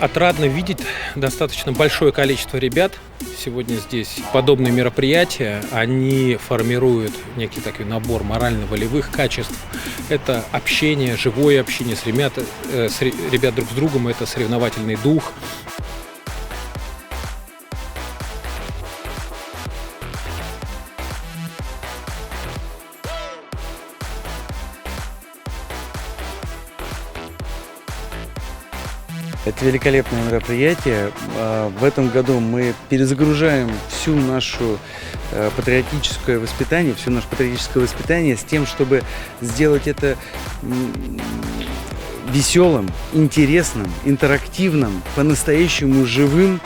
Отрадно видеть достаточно большое количество ребят сегодня здесь. Подобные мероприятия, они формируют некий такой набор морально-волевых качеств. Это общение, живое общение с ребят друг с другом, это соревновательный дух. Это великолепное мероприятие. В этом году мы перезагружаем всю нашу патриотическое воспитание, все наше патриотическое воспитание с тем, чтобы сделать это веселым, интересным, интерактивным, по-настоящему живым